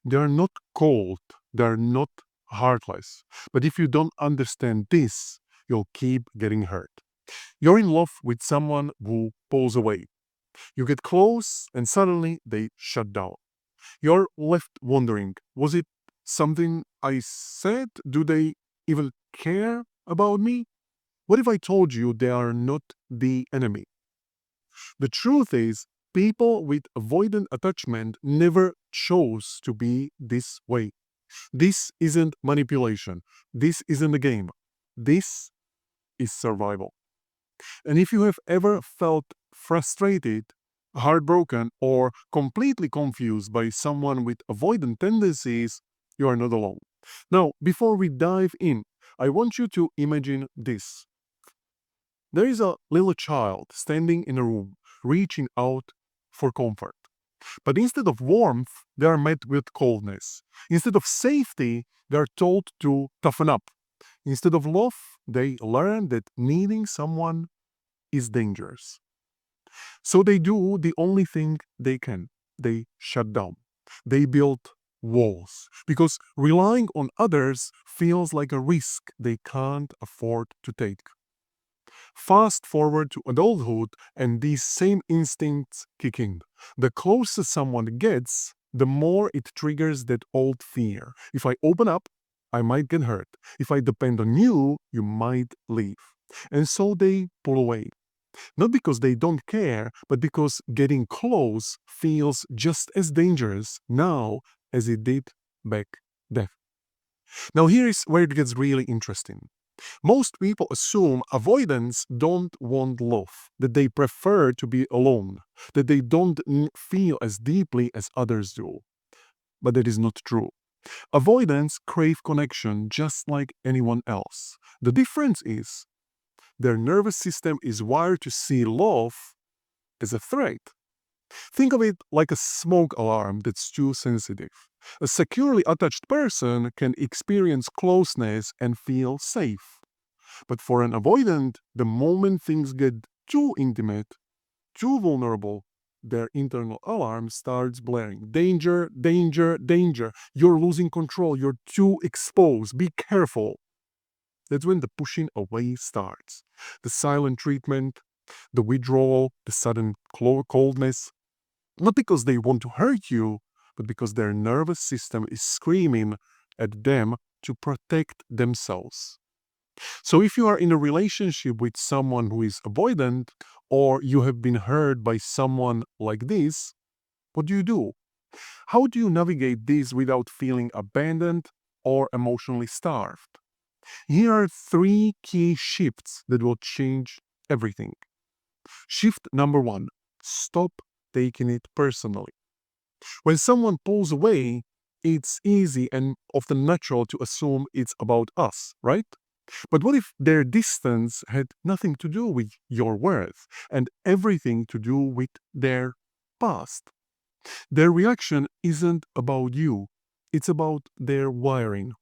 They are not cold, they are not heartless. But if you don't understand this, you'll keep getting hurt. You're in love with someone who pulls away. You get close and suddenly they shut down. You're left wondering, was it something I said? Do they even care about me? What if I told you they are not the enemy? The truth is, people with avoidant attachment never chose to be this way. This isn't manipulation. This isn't a game. This is survival. And if you have ever felt frustrated, heartbroken, or completely confused by someone with avoidant tendencies, you are not alone. Now, before we dive in, I want you to imagine this. There is a little child standing in a room, reaching out for comfort. But instead of warmth, they are met with coldness. Instead of safety, they are told to toughen up. Instead of love, they learn that needing someone is dangerous. So they do the only thing they can. They shut down. They build walls because relying on others feels like a risk they can't afford to take. Fast forward to adulthood, and these same instincts kick in. The closer someone gets, the more it triggers that old fear. If I open up, I might get hurt. If I depend on you, you might leave. And so they pull away. Not because they don't care, but because getting close feels just as dangerous now as it did back then. Now, here is where it gets really interesting. Most people assume avoidants don't want love, that they prefer to be alone, that they don't feel as deeply as others do. But that is not true. Avoidants crave connection just like anyone else. The difference is their nervous system is wired to see love as a threat. Think of it like a smoke alarm that's too sensitive. A securely attached person can experience closeness and feel safe. But for an avoidant, the moment things get too intimate, too vulnerable, their internal alarm starts blaring. Danger, danger, danger. You're losing control. You're too exposed. Be careful. That's when the pushing away starts. The silent treatment, the withdrawal, the sudden coldness. Not because they want to hurt you, but because their nervous system is screaming at them to protect themselves. So if you are in a relationship with someone who is avoidant, or you have been hurt by someone like this, what do you do? How do you navigate this without feeling abandoned or emotionally starved? Here are three key shifts that will change everything. Shift number one, stop taking it personally. When someone pulls away, it's easy and often natural to assume it's about us, right? But what if their distance had nothing to do with your worth and everything to do with their past? Their reaction isn't about you, it's about their wiring.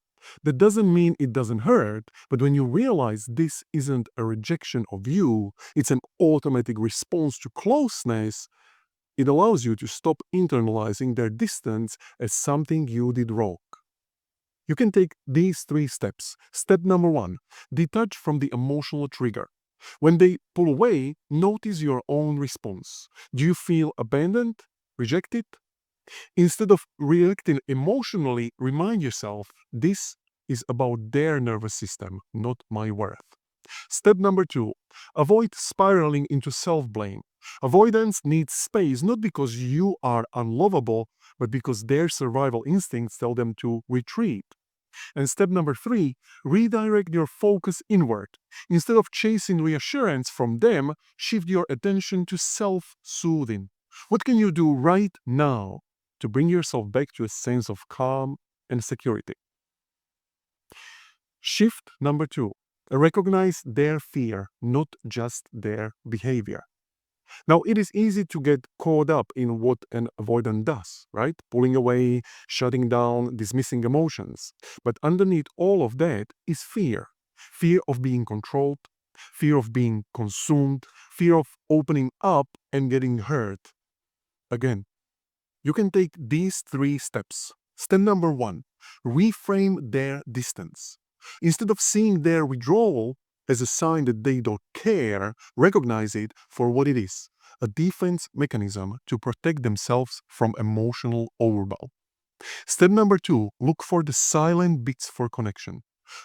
That doesn't mean it doesn't hurt, but when you realize this isn't a rejection of you, it's an automatic response to closeness, it allows you to stop internalizing their distance as something you did wrong. You can take these three steps. Step number one, detach from the emotional trigger. When they pull away, notice your own response. Do you feel abandoned, rejected? Instead of reacting emotionally, remind yourself this is about their nervous system, not my worth. Step number two, avoid spiraling into self blame. Avoidance needs space not because you are unlovable, but because their survival instincts tell them to retreat. And step number three, redirect your focus inward. Instead of chasing reassurance from them, shift your attention to self soothing. What can you do right now to bring yourself back to a sense of calm and security? Shift number two, recognize their fear, not just their behavior. Now, it is easy to get caught up in what an avoidant does, right? Pulling away, shutting down, dismissing emotions. But underneath all of that is fear. Fear of being controlled, fear of being consumed, fear of opening up and getting hurt. Again, you can take these three steps. Step number 1, reframe their distance. Instead of seeing their withdrawal as a sign that they don't care, recognize it for what it is, a defense mechanism to protect themselves from emotional overwhelm. Step number 2, look for the silent bits for connection.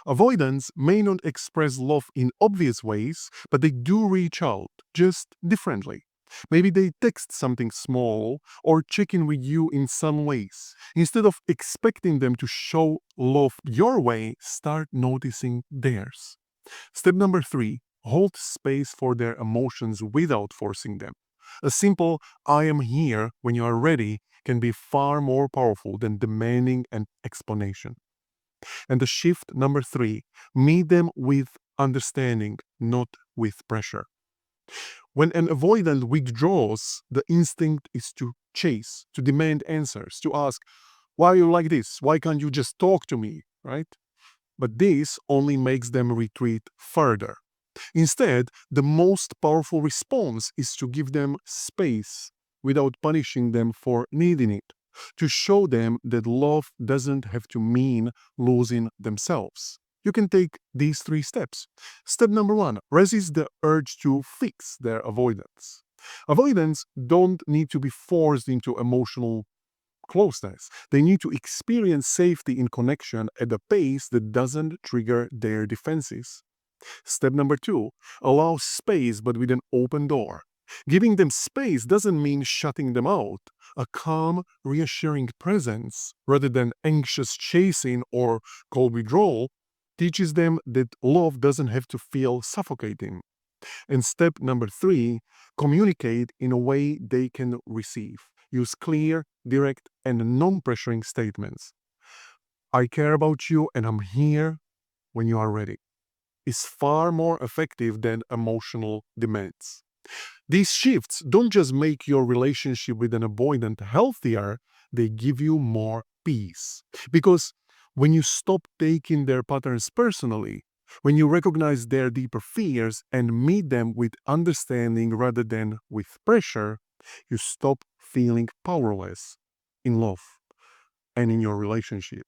Avoidants may not express love in obvious ways, but they do reach out, just differently. Maybe they text something small or check in with you in some ways. Instead of expecting them to show love your way, start noticing theirs. Step number 3, hold space for their emotions without forcing them. A simple "I am here when you are ready" can be far more powerful than demanding an explanation. And the shift number 3, meet them with understanding, not with pressure. When an avoidant withdraws, the instinct is to chase, to demand answers, to ask, "Why are you like this? Why can't you just talk to me?" Right? But this only makes them retreat further. Instead, the most powerful response is to give them space without punishing them for needing it, to show them that love doesn't have to mean losing themselves. You can take these 3 steps. Step number 1, resist the urge to fix their avoidance. Avoidants don't need to be forced into emotional closeness. They need to experience safety in connection at a pace that doesn't trigger their defenses. Step number 2, allow space but with an open door. Giving them space doesn't mean shutting them out. A calm, reassuring presence, rather than anxious chasing or cold withdrawal, teaches them that love doesn't have to feel suffocating. And step number 3, communicate in a way they can receive. Use clear, direct, and non pressuring statements. "I care about you and I'm here when you are ready" is far more effective than emotional demands. These shifts don't just make your relationship with an avoidant healthier, they give you more peace. Because when you stop taking their patterns personally, when you recognize their deeper fears and meet them with understanding rather than with pressure, you stop feeling powerless in love and in your relationship.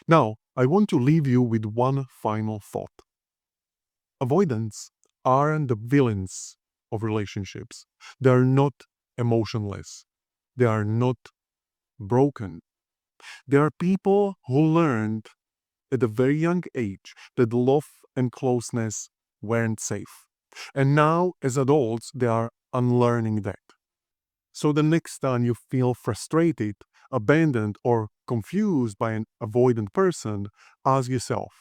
Now, I want to leave you with one final thought. Avoidants aren't the villains of relationships. They are not emotionless. They are not broken. They are people who learned at a very young age that love and closeness weren't safe. And now, as adults, they are unlearning that. So the next time you feel frustrated, abandoned, or confused by an avoidant person, ask yourself,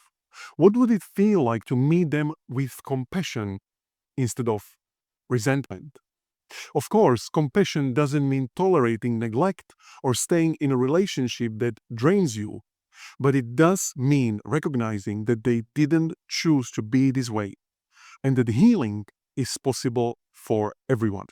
what would it feel like to meet them with compassion instead of resentment? Of course, compassion doesn't mean tolerating neglect or staying in a relationship that drains you, but it does mean recognizing that they didn't choose to be this way and that healing is possible for everyone.